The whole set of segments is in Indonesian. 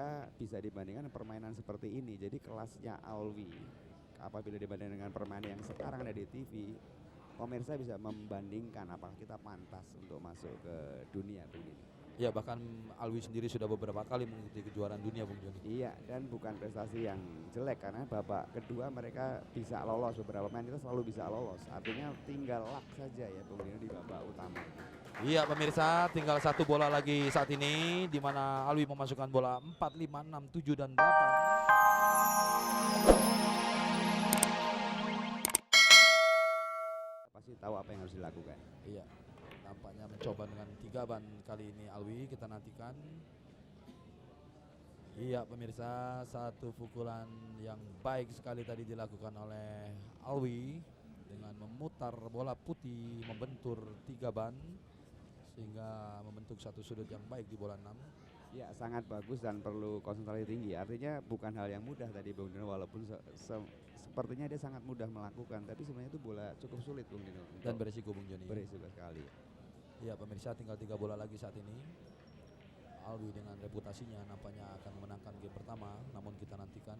maka bisa dibandingkan permainan seperti ini. Jadi kelasnya Alwi apabila dibandingkan dengan permainan yang sekarang ada di TV, pemirsa bisa membandingkan apakah kita pantas untuk masuk ke dunia begini. Ya, bahkan Alwi sendiri sudah beberapa kali mengikuti kejuaraan dunia, Bung Joni. Iya, dan bukan prestasi yang jelek karena babak kedua mereka bisa lolos, beberapa pemain kita selalu bisa lolos. Artinya tinggal luck saja ya Bung Dino di babak utama. Iya pemirsa, tinggal satu bola lagi saat ini di mana Alwi memasukkan bola 4, 5, 6, 7 dan 8. Pasti tahu apa yang harus dilakukan. Iya, nampaknya mencoba dengan 3 ban kali ini Alwi, kita nantikan. Iya pemirsa, satu pukulan yang baik sekali tadi dilakukan oleh Alwi dengan memutar bola putih membentur 3 ban sehingga membentuk satu sudut yang baik di bola 6. Ya, sangat bagus dan perlu konsentrasi tinggi. Artinya bukan hal yang mudah tadi Bung Dino, walaupun sepertinya dia sangat mudah melakukan, tapi sebenarnya itu bola cukup sulit Bung Dino. Dan beresiko Bung Joni. Beresiko sekali. Iya pemirsa, tinggal 3 bola lagi saat ini. Alwi dengan reputasinya nampaknya akan memenangkan game pertama, namun kita nantikan.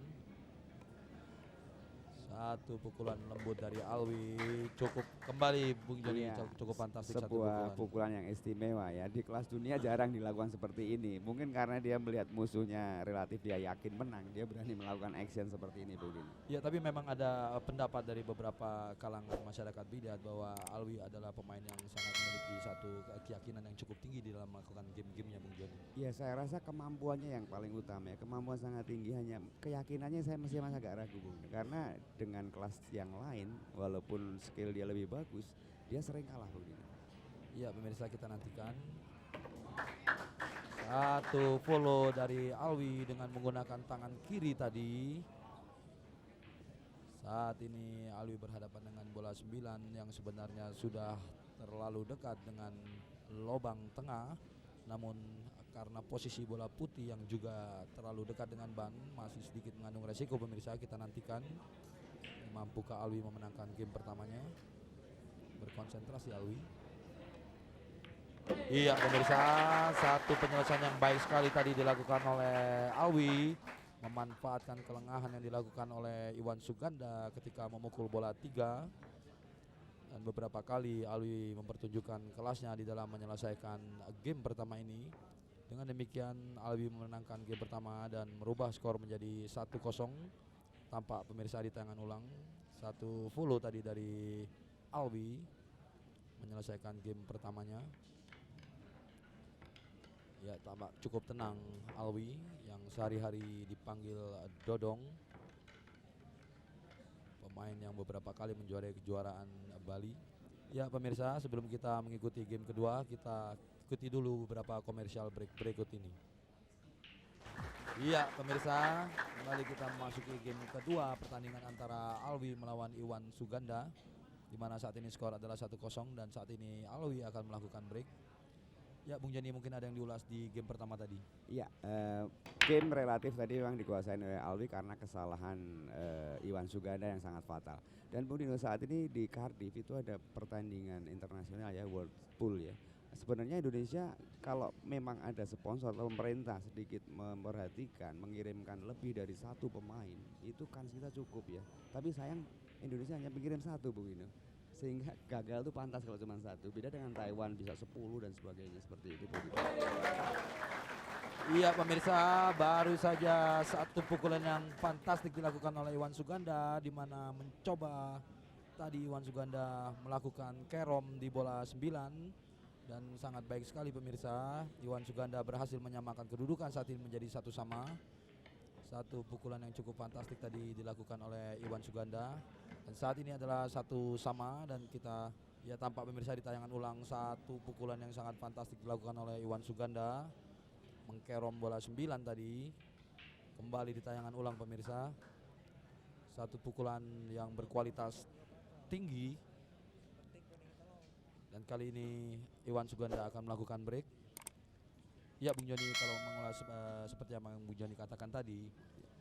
Satu pukulan lembut dari Alwi, cukup kembali Bung Joni, Iya, cukup fantastis. sebuah pukulan yang istimewa ya. Di kelas dunia jarang dilakukan seperti ini. Mungkin karena dia melihat musuhnya relatif dia yakin menang, dia berani melakukan action seperti ini Bung Dino. Ya, tapi memang ada pendapat dari beberapa kalangan masyarakat bidat bahwa Alwi adalah pemain yang sangat memiliki satu keyakinan yang cukup tinggi di dalam melakukan game-gamenya Bung Joni. Ya, saya rasa kemampuannya yang paling utama ya. Kemampuan sangat tinggi, hanya keyakinannya saya masih agak ragu Bung. Karena dengan kelas yang lain walaupun skill dia lebih bagus, dia sering kalah Bung Dino. Iya pemirsa, kita nantikan. Satu follow dari Alwi dengan menggunakan tangan kiri tadi. Saat ini Alwi berhadapan dengan bola 9 yang sebenarnya sudah terlalu dekat dengan lubang tengah. Namun karena posisi bola putih yang juga terlalu dekat dengan ban, masih sedikit mengandung resiko pemirsa. Kita nantikan mampukah Alwi memenangkan game pertamanya. Berkonsentrasi Alwi. Iya pemirsa, satu penyelesaian yang baik sekali tadi dilakukan oleh Alwi, memanfaatkan kelengahan yang dilakukan oleh Iwan Suganda ketika memukul bola 3. Dan beberapa kali Alwi mempertunjukkan kelasnya di dalam menyelesaikan game pertama ini. Dengan demikian Alwi memenangkan game pertama dan merubah skor menjadi 1-0. Tampak pemirsa di tayangan ulang, satu follow tadi dari Alwi menyelesaikan game pertamanya. Ya, tampak cukup tenang Alwi yang sehari-hari dipanggil Dodong, pemain yang beberapa kali menjuarai kejuaraan Bali. Ya pemirsa, sebelum kita mengikuti game kedua, kita ikuti dulu beberapa komersial break berikut ini. Iya pemirsa, kembali kita memasuki game kedua pertandingan antara Alwi melawan Iwan Suganda, di mana saat ini skor adalah 1-0 dan saat ini Alwi akan melakukan break. Ya Bung Joni, mungkin ada yang diulas di game pertama tadi. Iya, game relatif tadi memang dikuasai oleh Alwi karena kesalahan Iwan Suganda yang sangat fatal. Dan Bung Dino, saat ini di Cardiff itu ada pertandingan internasional ya, World Pool ya. Sebenarnya Indonesia kalau memang ada sponsor atau pemerintah sedikit memperhatikan mengirimkan lebih dari 1 pemain, itu kan kita cukup ya. Tapi sayang Indonesia hanya mengirim 1 Bung Dino, sehingga gagal tuh pantas kalau cuma 1. Beda dengan Taiwan bisa 10 dan sebagainya seperti itu Bung Dino. Iya pemirsa, baru saja satu pukulan yang fantastik dilakukan oleh Iwan Suganda, di mana mencoba tadi Iwan Suganda melakukan kerom di bola 9 dan sangat baik sekali pemirsa. Iwan Suganda berhasil menyamakan kedudukan saat ini menjadi 1-1. Satu pukulan yang cukup fantastik tadi dilakukan oleh Iwan Suganda dan saat ini adalah 1-1 dan kita ya tampak pemirsa di tayangan ulang satu pukulan yang sangat fantastik dilakukan oleh Iwan Suganda, mengkerom bola 9 tadi. Kembali di tayangan ulang pemirsa, satu pukulan yang berkualitas tinggi dan kali ini Iwan Suganda akan melakukan break. Ya Bung Joni, kalau mengulas seperti yang Bung Joni katakan tadi,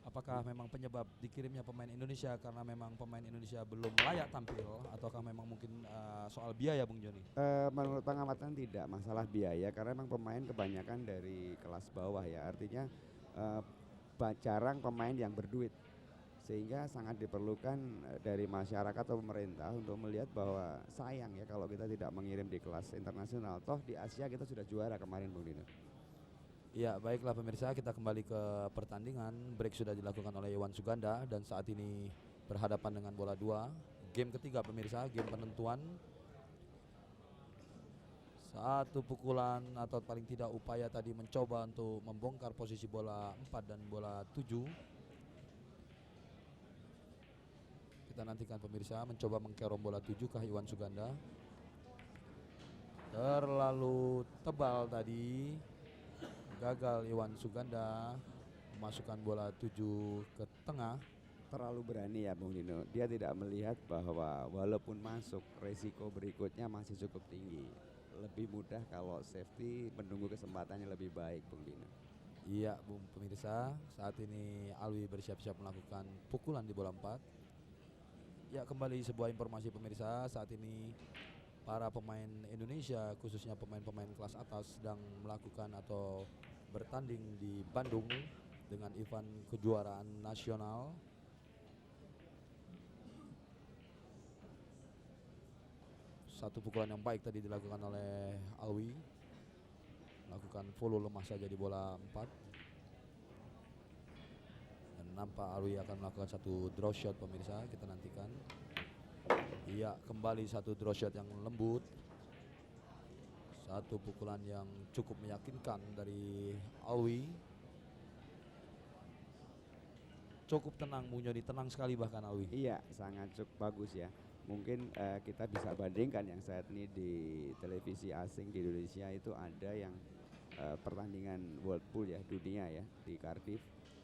apakah memang penyebab dikirimnya pemain Indonesia karena memang pemain Indonesia belum layak tampil, ataukah memang mungkin soal biaya Bung Joni? Menurut pengamatan tidak masalah biaya karena memang pemain kebanyakan dari kelas bawah ya. Artinya eh, jarang pemain yang berduit, sehingga sangat diperlukan dari masyarakat atau pemerintah untuk melihat bahwa sayang ya kalau kita tidak mengirim di kelas internasional. Toh di Asia kita sudah juara kemarin, Bung Dino. Ya, baiklah pemirsa, kita kembali ke pertandingan. Break sudah dilakukan oleh Iwan Suganda dan saat ini berhadapan dengan bola 2. Game ketiga pemirsa, game penentuan. Satu pukulan atau paling tidak upaya tadi mencoba untuk membongkar posisi bola 4 dan bola 7. Kita nantikan pemirsa, mencoba mengkerong bola 7 ke Iwan Suganda. Terlalu tebal tadi. Gagal Iwan Suganda memasukkan bola 7 ke tengah. Terlalu berani ya Bung Dino. Dia tidak melihat bahwa walaupun masuk, resiko berikutnya masih cukup tinggi. Lebih mudah kalau safety menunggu kesempatannya lebih baik, Bung Dino. Iya, Bung pemirsa, saat ini Alwi bersiap-siap melakukan pukulan di bola 4. Ya, kembali sebuah informasi pemirsa, saat ini para pemain Indonesia, khususnya pemain-pemain kelas atas, sedang melakukan atau bertanding di Bandung dengan event kejuaraan nasional. Satu pukulan yang baik tadi dilakukan oleh Alwi, melakukan follow lemah saja di bola 4. Dan nampak Alwi akan melakukan satu draw shot pemirsa, kita nantikan. Iya, kembali satu draw shot yang lembut. Satu pukulan yang cukup meyakinkan dari Alwi. Cukup tenang Bung Joni, tenang sekali bahkan Alwi. Iya, sangat cukup bagus ya. Mungkin kita bisa bandingkan yang saat ini di televisi asing di Indonesia itu ada yang pertandingan World Pool ya, dunia ya, di Cardiff.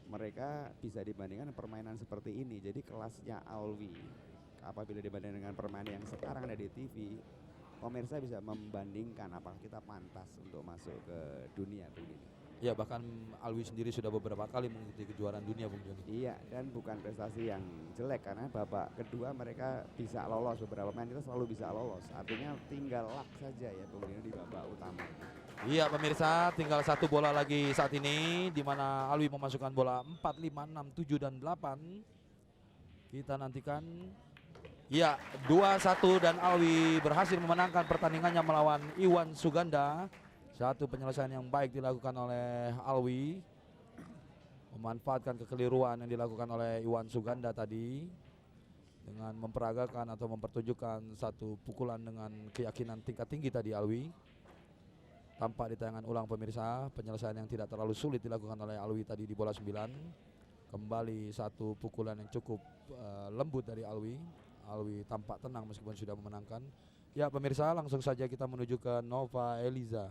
Mereka bisa dibandingkan permainan seperti ini. Jadi kelasnya Alwi apabila dibandingkan dengan permainan yang sekarang ada di TV, pemirsa bisa membandingkan apakah kita pantas untuk masuk ke dunia begini. Ya, bahkan Alwi sendiri sudah beberapa kali mengikuti kejuaraan dunia Bung Joni. Iya, dan bukan prestasi yang jelek karena babak kedua mereka bisa lolos, beberapa pemain kita selalu bisa lolos. Artinya tinggal luck saja ya Bung Dino di babak utama. Iya pemirsa, tinggal satu bola lagi saat ini di mana Alwi memasukkan bola 4, 5, 6, 7 dan 8. Kita nantikan. Ya, 2-1 dan Alwi berhasil memenangkan pertandingannya melawan Iwan Suganda. Satu penyelesaian yang baik dilakukan oleh Alwi, memanfaatkan kekeliruan yang dilakukan oleh Iwan Suganda tadi dengan memperagakan atau mempertunjukkan satu pukulan dengan keyakinan tingkat tinggi tadi Alwi. Tampak di tayangan ulang pemirsa, penyelesaian yang tidak terlalu sulit dilakukan oleh Alwi tadi di bola 9. Kembali satu pukulan yang cukup lembut dari Alwi. Alwi tampak tenang meskipun sudah memenangkan. Ya pemirsa, langsung saja kita menuju ke Nova Eliza.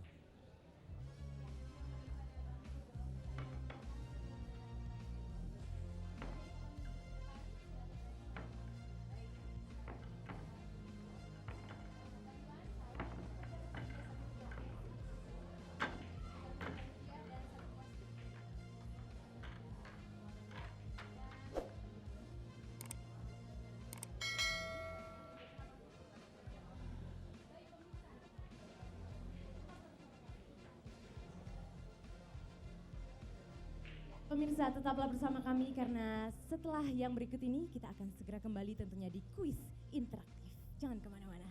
Pemirsa, tetaplah bersama kami karena setelah yang berikut ini kita akan segera kembali tentunya di kuis interaktif. Jangan kemana-mana.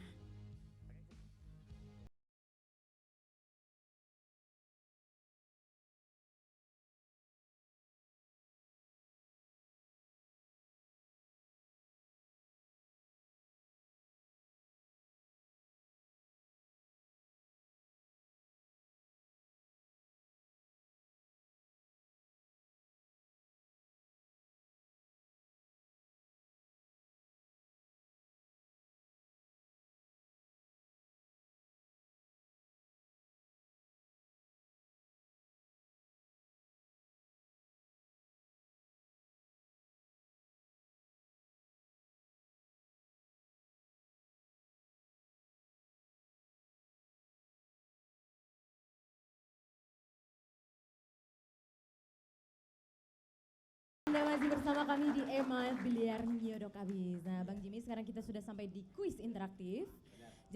Anda masih bersama kami di Ema Biliar Nyodok Abis. Nah Bang Jimmy, sekarang kita sudah sampai di kuis interaktif.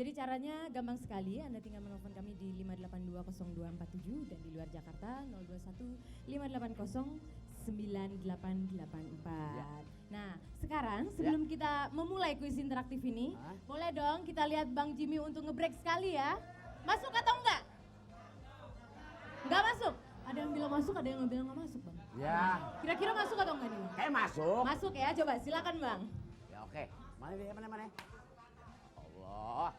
Jadi caranya gampang sekali, Anda tinggal menelpon kami di 5820247 dan di luar Jakarta 021-580-9884. Nah, sekarang sebelum kita memulai kuis interaktif ini, boleh dong kita lihat Bang Jimmy untuk ngebreak sekali ya. Masuk atau enggak? Enggak masuk? Ada yang bilang masuk, ada yang bilang enggak masuk, Bang. Ya. Kira-kira masuk atau enggak nih, Bang? Kayak masuk. Masuk ya, coba silakan, Bang. Ya oke. Mana dia, mana? Allah.